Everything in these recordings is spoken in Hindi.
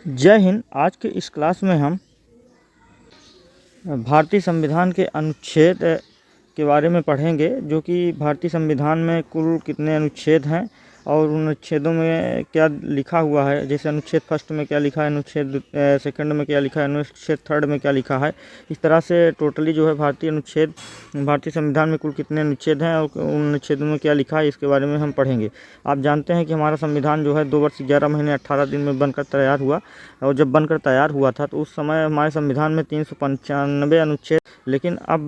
जय हिंद। आज के इस क्लास में हम भारतीय संविधान के अनुच्छेद के बारे में पढ़ेंगे, जो कि भारतीय संविधान में कुल कितने अनुच्छेद हैं और उन अनुच्छेदों में क्या लिखा हुआ है। जैसे अनुच्छेद फर्स्ट में क्या लिखा है, अनुच्छेद सेकंड में क्या लिखा है, अनुच्छेद थर्ड में क्या लिखा है। इस तरह से टोटली जो है भारतीय संविधान में कुल कितने अनुच्छेद हैं और उन अनुच्छेदों में क्या लिखा है, इसके बारे में हम पढ़ेंगे। आप जानते हैं कि हमारा संविधान जो है 2 वर्ष 11 महीने 18 दिन में बनकर तैयार हुआ, और जब बनकर तैयार हुआ था तो उस समय हमारे संविधान में 395 अनुच्छेद, लेकिन अब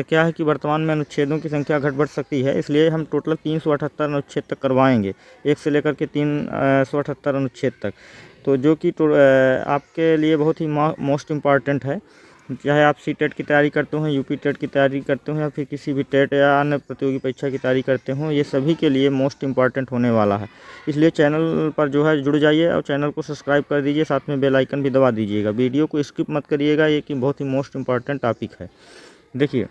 क्या है कि वर्तमान में अनुच्छेदों की संख्या घट बढ़ सकती है, इसलिए हम टोटल 378 अनुच्छेद तक करवाएंगे, 1 से लेकर के 378 अनुच्छेद तक। तो जो कि आपके लिए बहुत ही मोस्ट इम्पॉर्टेंट है। चाहे आप सी-टेट की तैयारी करते हो, यूपी टेट की तैयारी करते हो, या फिर किसी भी टेट या अन्य प्रतियोगी परीक्षा की तैयारी करते हो, ये सभी के लिए मोस्ट इम्पॉर्टेंट होने वाला है। इसलिए चैनल पर जो है जुड़ जाइए और चैनल को सब्सक्राइब कर दीजिए, साथ में बेल आइकन भी दबा दीजिएगा। वीडियो को स्किप मत करिएगा, ये कि बहुत ही मोस्ट इम्पॉर्टेंट टॉपिक है। देखिए,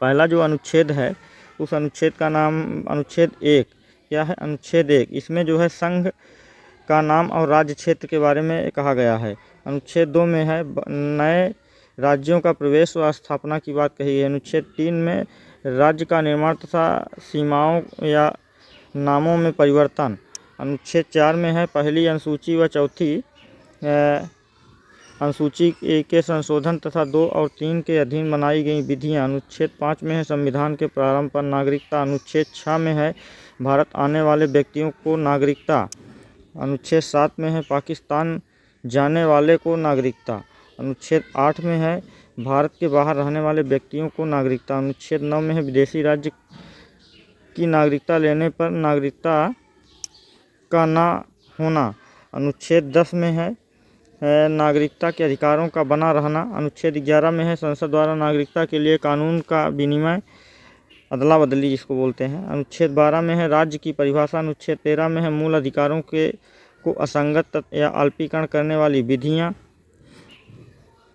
पहला जो अनुच्छेद है उस अनुच्छेद का नाम अनुच्छेद 1 क्या है। अनुच्छेद 1, इसमें जो है संघ का नाम और राज्य क्षेत्र के बारे में कहा गया है। अनुच्छेद 2 में है नए राज्यों का प्रवेश व स्थापना की बात कही है। अनुच्छेद 3 में राज्य का निर्माण तथा सीमाओं या नामों में परिवर्तन। अनुच्छेद 4 में है पहली अनुसूची व चौथी अनुसूची के संशोधन तथा 2 और 3 के अधीन बनाई गई विधियां। अनुच्छेद 5 में है संविधान के प्रारंभ पर नागरिकता। अनुच्छेद 6 में है भारत आने वाले व्यक्तियों को नागरिकता। अनुच्छेद 7 में है पाकिस्तान जाने वाले को नागरिकता। अनुच्छेद 8 में है भारत के बाहर रहने वाले व्यक्तियों को नागरिकता। अनुच्छेद 9 में है विदेशी राज्य की नागरिकता लेने पर नागरिकता का ना होना। अनुच्छेद 10 में है नागरिकता के अधिकारों का बना रहना। अनुच्छेद 11 में है संसद द्वारा नागरिकता के लिए कानून का विनिमय, अदला बदली जिसको बोलते हैं। अनुच्छेद 12 में है राज्य की परिभाषा। अनुच्छेद 13 में है मूल अधिकारों को असंगत या अल्पीकरण करने वाली विधियां।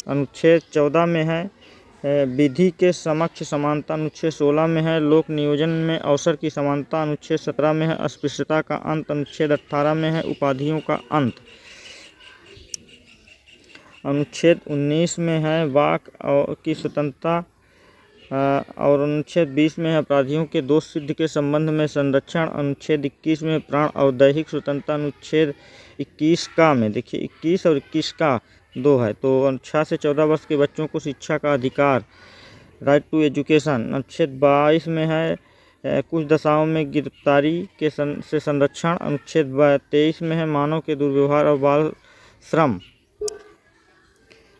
अनुच्छेद 14 में है विधि के समक्ष समानता। अनुच्छेद 16 में है लोक नियोजन में अवसर की समानता। अनुच्छेद 17 में है अस्पृश्यता का अंत। अनुच्छेद 18 में है उपाधियों का अंत। अनुच्छेद 19 में है वाक की स्वतंत्रता और अनुच्छेद 20 में है अपराधियों के दोष सिद्ध के संबंध में संरक्षण। अनुच्छेद 21 में प्राण और दैहिक स्वतंत्रता। अनुच्छेद 21 का में देखिए 21 और 21 का 2 है, तो 6 से 14 वर्ष के बच्चों को शिक्षा का अधिकार, राइट टू एजुकेशन। अनुच्छेद 22 में है कुछ दशाओं में गिरफ्तारी से संरक्षण। अनुच्छेद 23 में है मानव के दुर्व्यवहार और बाल श्रम।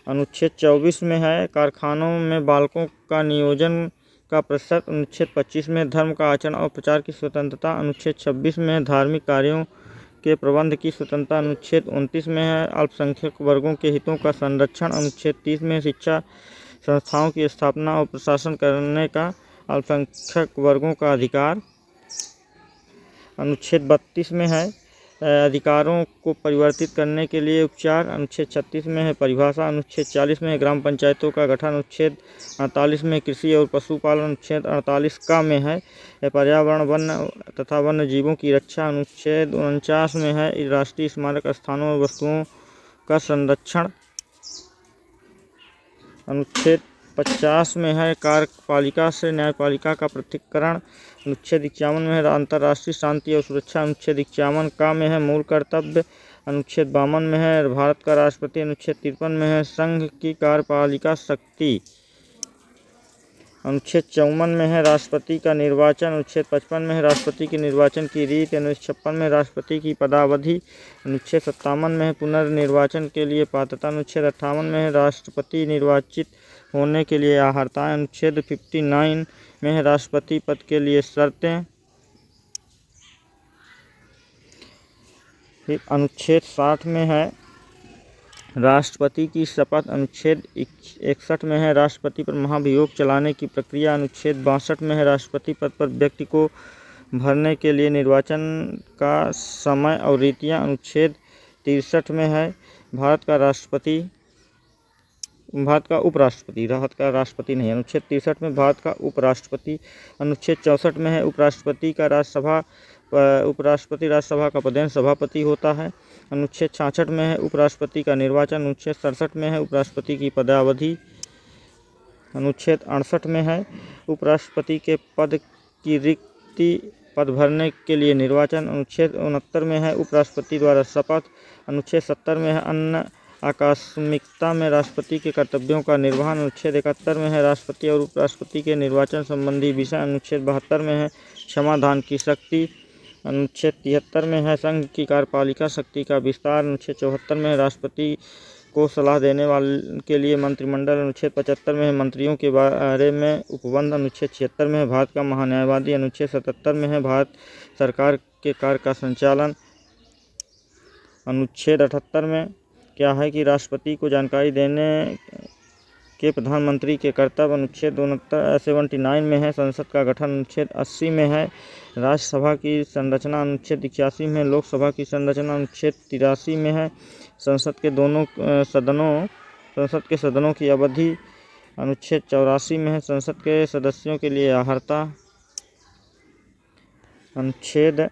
अनुच्छेद 24 में है कारखानों में बालकों का नियोजन का प्रतिशत। अनुच्छेद 25 में धर्म का आचरण और प्रचार की स्वतंत्रता। अनुच्छेद 26 में है धार्मिक कार्यों के प्रबंध की स्वतंत्रता। अनुच्छेद 29 में है अल्पसंख्यक वर्गों के हितों का संरक्षण। अनुच्छेद 30 में शिक्षा संस्थाओं की स्थापना और प्रशासन करने का अल्पसंख्यक वर्गों का अधिकार। अनुच्छेद 32 में है अधिकारों को परिवर्तित करने के लिए उपचार। अनुच्छेद 36 में है परिभाषा। अनुच्छेद 40 में है ग्राम पंचायतों का गठन। अनुच्छेद 48 में कृषि और पशुपालन। अनुच्छेद 48 का में है पर्यावरण, वन तथा वन्य जीवों की रक्षा। अनुच्छेद 49 में है राष्ट्रीय स्मारक स्थानों और वस्तुओं का संरक्षण। अनुच्छेद 50 में है कार्यपालिका से न्यायपालिका का पृथक्करण। अनुच्छेद 51 में है अंतर्राष्ट्रीय शांति और सुरक्षा। अनुच्छेद 51 का में है मूल कर्तव्य। अनुच्छेद 52 में है भारत का राष्ट्रपति। अनुच्छेद 53 में है संघ की कार्यपालिका शक्ति। अनुच्छेद 54 में है राष्ट्रपति का निर्वाचन। अनुच्छेद 55 में है राष्ट्रपति के निर्वाचन की रीति। अनुच्छेद 56 में राष्ट्रपति की पदावधि। अनुच्छेद 57 में है पुनर्निर्वाचन के लिए पात्रता। अनुच्छेद 58 में है राष्ट्रपति निर्वाचित होने के लिए अर्हता। अनुच्छेद 59 में है राष्ट्रपति पद के लिए शर्तें। फिर अनुच्छेद 60 में है राष्ट्रपति की शपथ। अनुच्छेद 61 में है राष्ट्रपति पर महाभियोग चलाने की प्रक्रिया। अनुच्छेद 62 में है राष्ट्रपति पद पर व्यक्ति को भरने के लिए निर्वाचन का समय और रीतियाँ। अनुच्छेद 63 में है भारत का राष्ट्रपति नहीं। अनुच्छेद 63 में भारत का उपराष्ट्रपति। अनुच्छेद 64 में है उपराष्ट्रपति का राज्यसभा उपराष्ट्रपति राज्यसभा का पदेन सभापति होता है। अनुच्छेद 66 में है उपराष्ट्रपति का निर्वाचन। अनुच्छेद 67 में है उपराष्ट्रपति की पदावधि। अनुच्छेद 68 में है उपराष्ट्रपति के पद की रिक्ति पद भरने के लिए निर्वाचन। अनुच्छेद 69 में है उपराष्ट्रपति द्वारा शपथ। अनुच्छेद 70 में है अन्य आकस्मिकता में राष्ट्रपति के कर्तव्यों का निर्वहन। अनुच्छेद 71 में है राष्ट्रपति और उपराष्ट्रपति के निर्वाचन संबंधी विषय। अनुच्छेद 72 में है क्षमादान की शक्ति। अनुच्छेद 73 में है संघ की कार्यपालिका शक्ति का विस्तार। अनुच्छेद 74 में है राष्ट्रपति को सलाह देने वाले के लिए मंत्रिमंडल। अनुच्छेद 75 में है मंत्रियों के बारे में उपबंध। अनुच्छेद 76 में है भारत का महान्यायवादी। अनुच्छेद 77 में है भारत सरकार के कार्य का संचालन। अनुच्छेद 78 में क्या है कि राष्ट्रपति को जानकारी देने के प्रधानमंत्री के कर्तव्य। अनुच्छेद 79 में है संसद का गठन। अनुच्छेद 80 में है राज्यसभा की संरचना। अनुच्छेद 81 में लोकसभा की संरचना। अनुच्छेद 83 में है संसद के सदनों की अवधि। अनुच्छेद 84 में है संसद के सदस्यों के लिए अर्हता। अनुच्छेद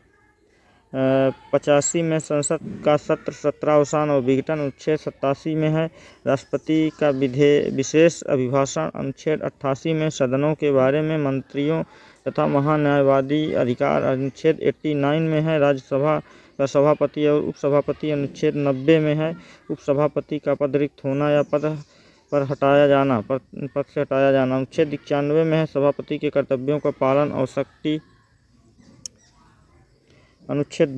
85 में संसद का सत्र सत्रावसान और विघटन। अनुच्छेद 87 में है राष्ट्रपति का विशेष अभिभाषण। अनुच्छेद 88 में सदनों के बारे में मंत्रियों तथा महान्यायवादी अधिकार। अनुच्छेद 89 में है राज्यसभा का सभापति और उपसभापति। अनुच्छेद 90 में है उपसभापति का पद रिक्त होना या पद से हटाया जाना। अनुच्छेद 91 में है सभापति के कर्तव्यों का पालन और शक्ति। अनुच्छेद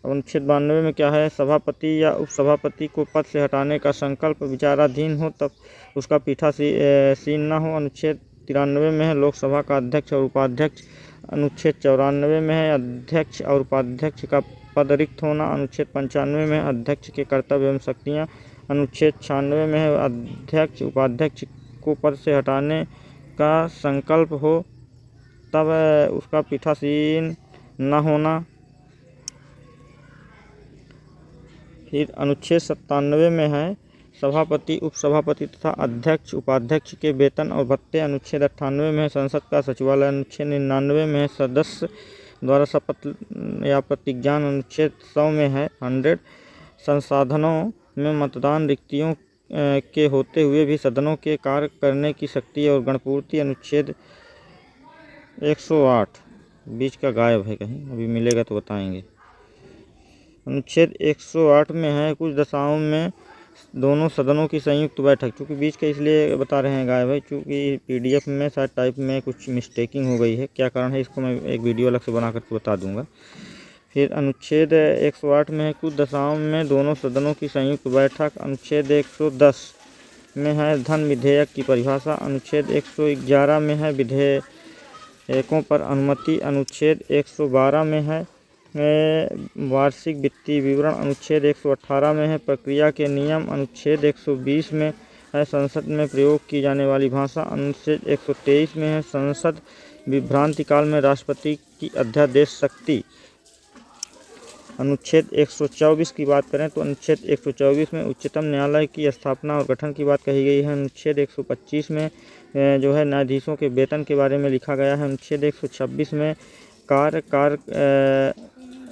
92 में क्या है सभापति या उपसभापति को पद से हटाने का संकल्प विचाराधीन हो तब उसका पीठासीन न हो। अनुच्छेद 93 में है लोकसभा का अध्यक्ष और उपाध्यक्ष। अनुच्छेद 94 में है अध्यक्ष और उपाध्यक्ष का पद रिक्त होना। अनुच्छेद 95 में है अध्यक्ष के कर्तव्य एवं शक्तियाँ। अनुच्छेद 96 में है अध्यक्ष उपाध्यक्ष को पद से हटाने का संकल्प हो तब उसका पीठासीन न होना। फिर अनुच्छेद 97 में है सभापति उपसभापति तथा अध्यक्ष उपाध्यक्ष के वेतन और भत्ते। अनुच्छेद 98 में है संसद का सचिवालय। अनुच्छेद 99 में है सदस्य द्वारा शपथ या प्रतिज्ञान। अनुच्छेद 100 में है 100 संसाधनों में मतदान रिक्तियों के होते हुए भी सदनों के कार्य करने की शक्ति और गणपूर्ति। अनुच्छेद 108 बीच का गायब है कहीं, अभी मिलेगा तो बताएंगे। अनुच्छेद 108 में है कुछ दशाओं में दोनों सदनों की संयुक्त बैठक। चूँकि बीच का इसलिए बता रहे हैं गायब है क्योंकि PDF में शायद टाइप में कुछ मिस्टेकिंग हो गई है। क्या कारण है इसको मैं एक वीडियो अलग से बना करके बता दूंगा। फिर अनुच्छेद 108 में है कुछ दशाओं में दोनों सदनों की संयुक्त बैठक। अनुच्छेद 110 में है धन विधेयक की परिभाषा। अनुच्छेद 111 में है विधेयकों पर अनुमति। अनुच्छेद 112 में है वार्षिक वित्तीय विवरण। अनुच्छेद 118 में है प्रक्रिया के नियम। अनुच्छेद 120 में है संसद में प्रयोग की जाने वाली भाषा। अनुच्छेद 123 में है संसद विभ्रांति काल में राष्ट्रपति की अध्यादेश शक्ति। अनुच्छेद 124 की बात करें तो अनुच्छेद 124 में उच्चतम न्यायालय की स्थापना और गठन की बात कही गई है। अनुच्छेद 125 में जो है न्यायाधीशों के वेतन के बारे में लिखा गया है। अनुच्छेद 126 में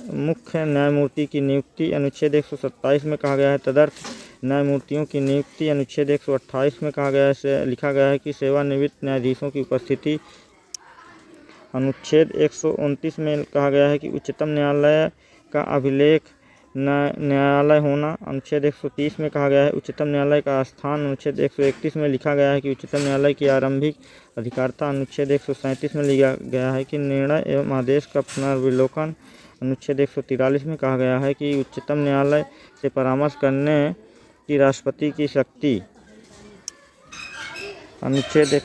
मुख्य न्यायमूर्ति की नियुक्ति। अनुच्छेद 127 में कहा गया है तदर्थ न्यायमूर्तियों की नियुक्ति। अनुच्छेद 128 में कहा गया है लिखा गया है कि सेवानिवृत्त न्यायाधीशों की उपस्थिति। अनुच्छेद 129 में कहा गया है कि उच्चतम न्यायालय का अभिलेख न्यायालय होना। अनुच्छेद 130 में कहा गया है उच्चतम न्यायालय का स्थान। अनुच्छेद 131 में लिखा गया है कि उच्चतम न्यायालय की आरंभिक अधिकारिता। अनुच्छेद 137 में लिखा गया है कि निर्णय एवं आदेश का पुनर्विलोकन। अनुच्छेद 143 में कहा गया है कि उच्चतम न्यायालय से परामर्श करने की राष्ट्रपति की शक्ति। अनुच्छेद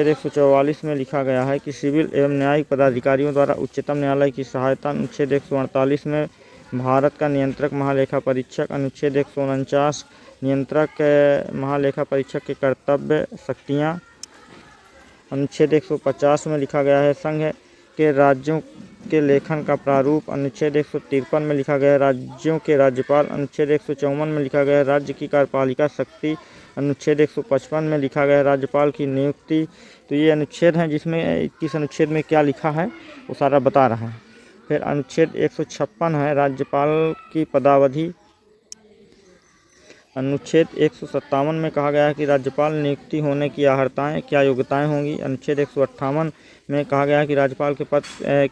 144 में लिखा गया है कि सिविल एवं न्यायिक पदाधिकारियों द्वारा उच्चतम न्यायालय की सहायता। अनुच्छेद 148 में भारत का नियंत्रक महालेखा परीक्षक। अनुच्छेद 149 नियंत्रक महालेखा परीक्षक के कर्तव्य शक्तियाँ। अनुच्छेद 150 में लिखा गया है संघ के राज्यों के लेखन का प्रारूप। अनुच्छेद 153 में लिखा गया है राज्यों के राज्यपाल। अनुच्छेद 154 में लिखा गया है राज्य की कार्यपालिका शक्ति। अनुच्छेद 155 में लिखा गया है राज्यपाल की नियुक्ति। तो ये अनुच्छेद हैं जिसमें किस अनुच्छेद में क्या लिखा है वो सारा बता रहा है। फिर अनुच्छेद 156 है राज्यपाल की पदावधि। अनुच्छेद 157 में कहा गया है कि राज्यपाल नियुक्ति होने की अर्हताएं क्या योग्यताएं होंगी। अनुच्छेद 158 में कहा गया है कि राज्यपाल के पद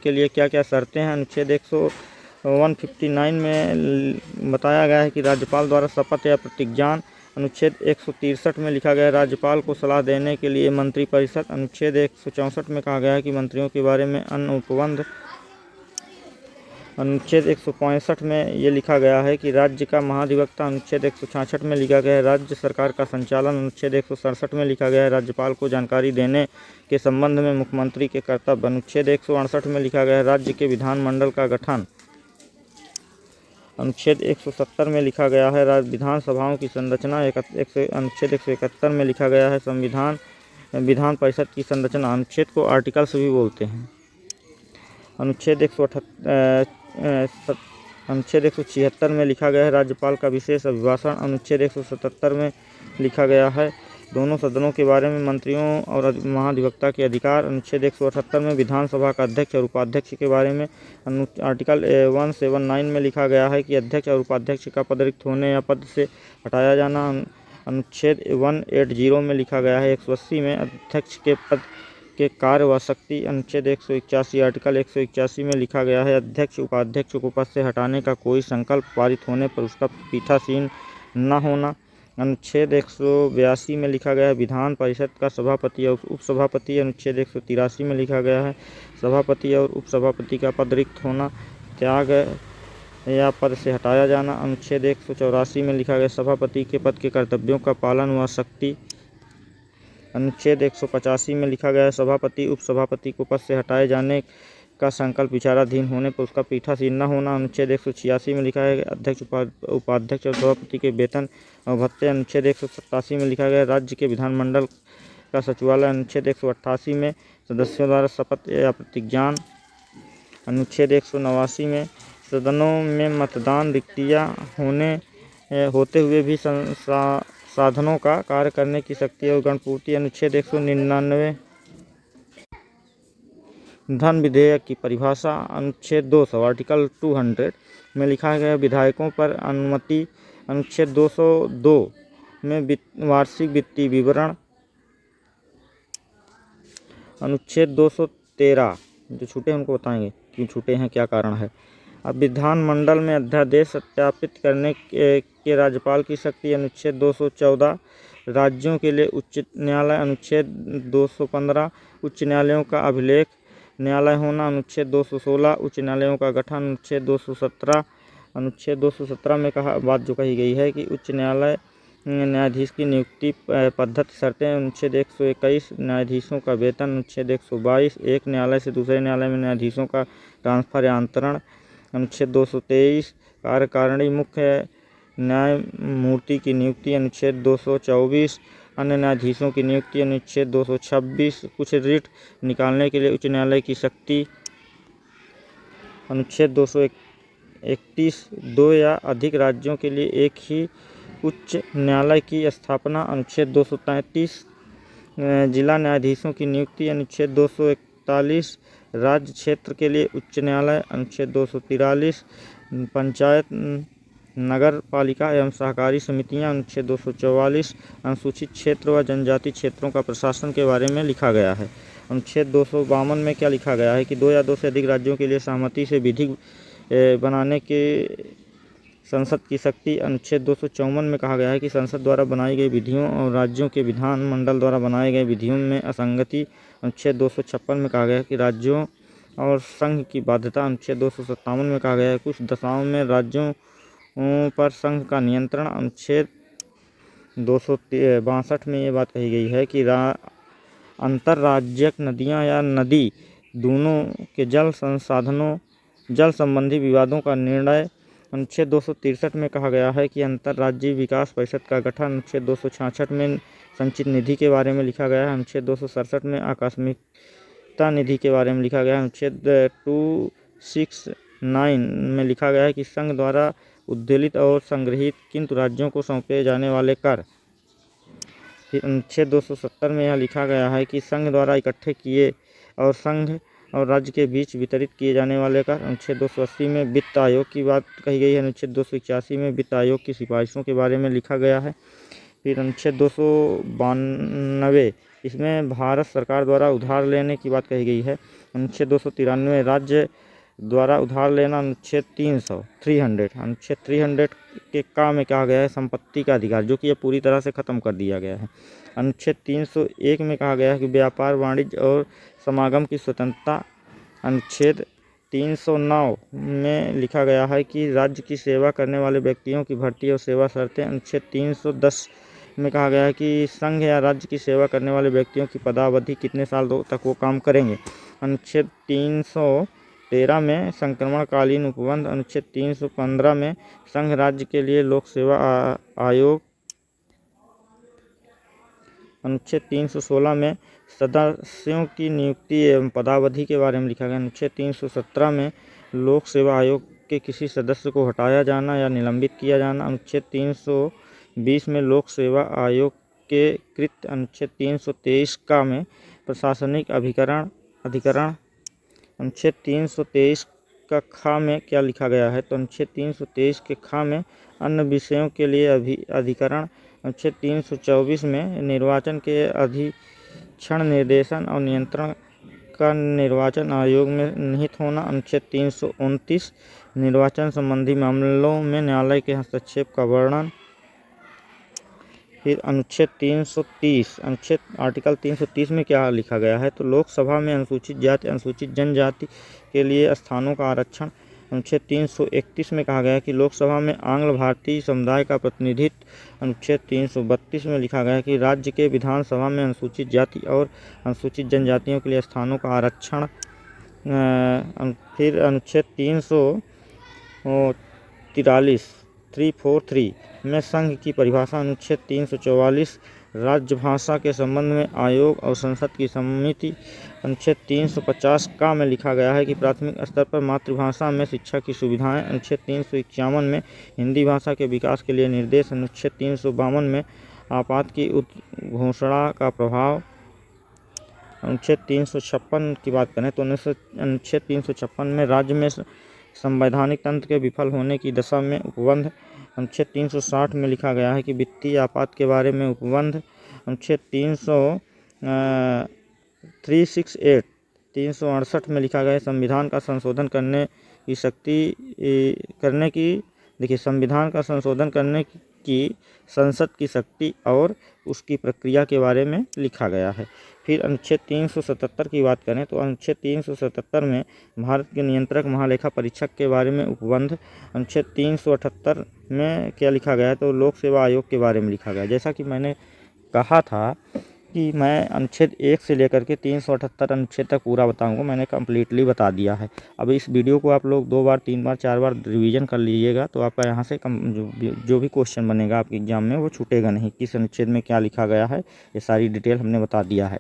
के लिए क्या क्या शर्तें हैं। अनुच्छेद 159 में बताया गया है कि राज्यपाल द्वारा शपथ या प्रतिज्ञान। अनुच्छेद 163 में लिखा गया है राज्यपाल को सलाह देने के लिए मंत्रिपरिषद। अनुच्छेद 164 में कहा गया है कि मंत्रियों के बारे में अन्य उपबंध। अनुच्छेद 165 में ये लिखा गया है कि राज्य का महाधिवक्ता। अनुच्छेद 166 में लिखा गया है राज्य सरकार का संचालन। अनुच्छेद 167 में लिखा गया है राज्यपाल को जानकारी देने के संबंध में मुख्यमंत्री के कर्तव्य। अनुच्छेद 168 में लिखा गया है राज्य के विधानमंडल का गठन। अनुच्छेद 170 में लिखा गया है विधानसभाओं की संरचना। अनुच्छेद 171 में लिखा गया है संविधान विधान परिषद की संरचना। अनुच्छेद को आर्टिकल्स भी बोलते हैं। अनुच्छेद 176 में लिखा गया है राज्यपाल का विशेष अभिभाषण। अनुच्छेद 177 में लिखा गया है दोनों सदनों के बारे में मंत्रियों और महाधिवक्ता के अधिकार। अनुच्छेद 178 में विधानसभा का अध्यक्ष और उपाध्यक्ष के बारे में। आर्टिकल 179 में लिखा गया है कि अध्यक्ष और उपाध्यक्ष का पद रिक्त होने या पद से हटाया जाना। अनुच्छेद 180 में लिखा गया है 180 में अध्यक्ष के पद के कार्य व शक्ति। अनुच्छेद 181 आर्टिकल 181 में लिखा गया है अध्यक्ष उपाध्यक्ष को पद से हटाने का कोई संकल्प पारित होने पर उसका पीठासीन न होना। अनुच्छेद 182 में लिखा गया है विधान परिषद का सभापति और उपसभापति। अनुच्छेद 183 में लिखा गया है सभापति और उपसभापति का पद रिक्त होना, त्याग या पद से हटाया जाना। अनुच्छेद 184 में लिखा गया सभापति के पद के कर्तव्यों का पालन व शक्ति। अनुच्छेद 185 में लिखा गया है सभापति उपसभापति को पद से हटाए जाने का संकल्प विचाराधीन होने पर उसका पीठासीन न होना। अनुच्छेद 186 में लिखा है अध्यक्ष उपाध्यक्ष और सभापति के वेतन और भत्ते। अनुच्छेद 187 में लिखा गया राज्य के विधानमंडल का सचिवालय। अनुच्छेद 188 में सदस्यों द्वारा शपथ या प्रतिज्ञान। अनुच्छेद 189 में सदनों में मतदान रिक्तियाँ होते हुए भी साधनों का कार्य करने की शक्ति और गणपूर्ति। अनुच्छेद 199 धन विधेयक की परिभाषा। अनुच्छेद 200 आर्टिकल 200 में लिखा गया विधायकों पर अनुमति। अनुच्छेद 202 में वार्षिक वित्तीय विवरण। अनुच्छेद 213 जो छूटे हैं उनको बताएंगे क्यों छूटे हैं, क्या कारण है। अब विधानमंडल में अध्यादेश सत्यापित करने के राज्यपाल की शक्ति। अनुच्छेद 214 राज्यों के लिए उच्च न्यायालय। अनुच्छेद 215 उच्च न्यायालयों का अभिलेख न्यायालय होना। अनुच्छेद 216 उच्च न्यायालयों का गठन। अनुच्छेद 217 में कहा बात जो कही गई है कि उच्च न्यायालय न्यायाधीश की नियुक्ति पद्धति शर्तें। अनुच्छेद 121 न्यायाधीशों का वेतन। अनुच्छेद 122 एक न्यायालय से दूसरे न्यायालय में न्यायाधीशों का ट्रांसफर या अंतरण। अनुच्छेद 223 कार्यकारिणी मुख्य न्यायमूर्ति की नियुक्ति। अनुच्छेद 224 अन्य न्यायाधीशों की नियुक्ति। अनुच्छेद 226 कुछ रिट निकालने के लिए उच्च न्यायालय की शक्ति। अनुच्छेद 231 दो या अधिक राज्यों के लिए एक ही उच्च न्यायालय की स्थापना। अनुच्छेद 233 जिला न्यायाधीशों की नियुक्ति। अनुच्छेद 241 राज्य क्षेत्र के लिए उच्च न्यायालय। अनुच्छेद 243 पंचायत नगर पालिका एवं सहकारी समितियां। अनुच्छेद 244 अनुसूचित क्षेत्र व जनजाति क्षेत्रों का प्रशासन के बारे में लिखा गया है। अनुच्छेद 252 में क्या लिखा गया है कि दो या दो से अधिक राज्यों के लिए सहमति से विधि बनाने के संसद की शक्ति। अनुच्छेद 254 में कहा गया है कि संसद द्वारा बनाई गई विधियों और राज्यों के विधानमंडल द्वारा बनाए गए विधियों में असंगति। अनुच्छेद 256 में कहा गया है कि राज्यों और संघ की बाध्यता। अनुच्छेद 257 में कहा गया है कुछ दशाओं में राज्यों पर संघ का नियंत्रण। अनुच्छेद 262 में ये बात कही गई है कि अंतर्राज्यिक नदियां या नदी दोनों के जल संबंधी विवादों का निर्णय। अनुच्छेद 263 में कहा गया है कि अंतर्राज्यीय विकास परिषद का गठन। अनुच्छेद 266 में संचित निधि के बारे में लिखा गया है। अनुच्छेद 267 में आकस्मिक विविधता निधि के बारे में लिखा गया है। अनुच्छेद 269 में लिखा गया है कि संघ द्वारा उद्वेलित और संग्रहित किंतु राज्यों को सौंपे जाने वाले कर। फिर अनुच्छेद 270 में यह लिखा गया है कि संघ द्वारा इकट्ठे किए और संघ और राज्य के बीच वितरित किए जाने वाले कर। अनुच्छेद 280 में वित्त आयोग की बात कही गई है। अनुच्छेद 281 में वित्त आयोग की सिफारिशों के बारे में लिखा गया है। फिर अनुच्छेद 292 इसमें भारत सरकार द्वारा उधार लेने की बात कही गई है। अनुच्छेद 293 राज्य द्वारा उधार लेना। अनुच्छेद 300 अनुच्छेद 300 के का में कहा गया है संपत्ति का अधिकार, जो कि यह पूरी तरह से ख़त्म कर दिया गया है। अनुच्छेद 301 में कहा गया है कि व्यापार वाणिज्य और समागम की स्वतंत्रता। अनुच्छेद 309 में लिखा गया है कि राज्य की सेवा करने वाले व्यक्तियों की भर्ती और सेवा शर्तें। अनुच्छेद 310 में कहा गया है कि संघ या राज्य की सेवा करने वाले व्यक्तियों की पदावधि कितने साल तक वो काम करेंगे। अनुच्छेद 313 में संक्रमणकालीन उपबंध। अनुच्छेद 315 में संघ राज्य के लिए लोक सेवा आयोग। अनुच्छेद 316 में सदस्यों की नियुक्ति एवं पदावधि के बारे में लिखा गया। अनुच्छेद 317 में लोक सेवा आयोग के किसी सदस्य को हटाया जाना या निलंबित किया जाना। अनुच्छेद 320 में लोक सेवा आयोग के कृत। अनुच्छेद 323 का में प्रशासनिक अधिकरण। अनुच्छेद 323 का खा में क्या लिखा गया है, तो अनुच्छेद 323 के खा में अन्य विषयों के लिए अधिकरण। अनुच्छेद 324 में निर्वाचन के अधीक्षण, निर्देशन और नियंत्रण का निर्वाचन आयोग में निहित होना। अनुच्छेद 329 निर्वाचन संबंधी मामलों में न्यायालय के हस्तक्षेप का वर्णन। फिर अनुच्छेद 330 आर्टिकल 330 में क्या लिखा गया है, तो लोकसभा में अनुसूचित जाति अनुसूचित जनजाति के लिए स्थानों का आरक्षण। अनुच्छेद 331 में कहा गया है कि लोकसभा में आंग्ल भारतीय समुदाय का प्रतिनिधित्व। अनुच्छेद 332 में लिखा गया है कि राज्य के विधानसभा में अनुसूचित जाति और अनुसूचित जनजातियों के लिए स्थानों का आरक्षण। फिर अनुच्छेद 343 में संघ की परिभाषा। अनुच्छेद 344 राजभाषा के संबंध में आयोग और संसद की समिति। अनुच्छेद 350 का में लिखा गया है कि प्राथमिक स्तर पर मातृभाषा में शिक्षा की सुविधाएं। अनुच्छेद 351 में हिंदी भाषा के विकास के लिए निर्देश। अनुच्छेद 352 में आपात की घोषणा का प्रभाव। अनुच्छेद 356 की बात करें तो अनुच्छेद 356 में राज्य में संवैधानिक तंत्र के विफल होने की दशा में उपबंध। अनुच्छेद 360 में लिखा गया है कि वित्तीय आपात के बारे में उपबंध। अनुच्छेद 368 में लिखा गया है संविधान का संशोधन करने की संसद की शक्ति और उसकी प्रक्रिया के बारे में लिखा गया है। फिर अनुच्छेद 377 की बात करें तो अनुच्छेद 377 में भारत के नियंत्रक महालेखा परीक्षक के बारे में उपबंध। अनुच्छेद 378 में क्या लिखा गया है, तो लोक सेवा आयोग के बारे में लिखा गया। जैसा कि मैंने कहा था कि मैं अनुच्छेद 1 से लेकर के 378 अनुच्छेद तक पूरा बताऊंगा, मैंने कम्प्लीटली बता दिया है। अब इस वीडियो को आप लोग 2 बार 3 बार 4 बार रिवीजन कर लीजिएगा, तो आपका यहाँ से जो भी क्वेश्चन बनेगा आपके एग्जाम में वो छूटेगा नहीं। किस अनुच्छेद में क्या लिखा गया है, ये सारी डिटेल हमने बता दिया है।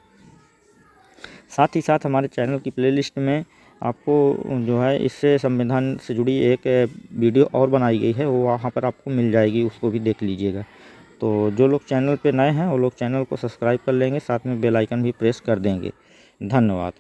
साथ ही साथ हमारे चैनल की प्लेलिस्ट में आपको जो है इससे संविधान से जुड़ी एक वीडियो और बनाई गई है, वो वहाँ पर आपको मिल जाएगी, उसको भी देख लीजिएगा। तो जो लोग चैनल पे नए हैं वो लोग चैनल को सब्सक्राइब कर लेंगे, साथ में बेल आइकन भी प्रेस कर देंगे। धन्यवाद।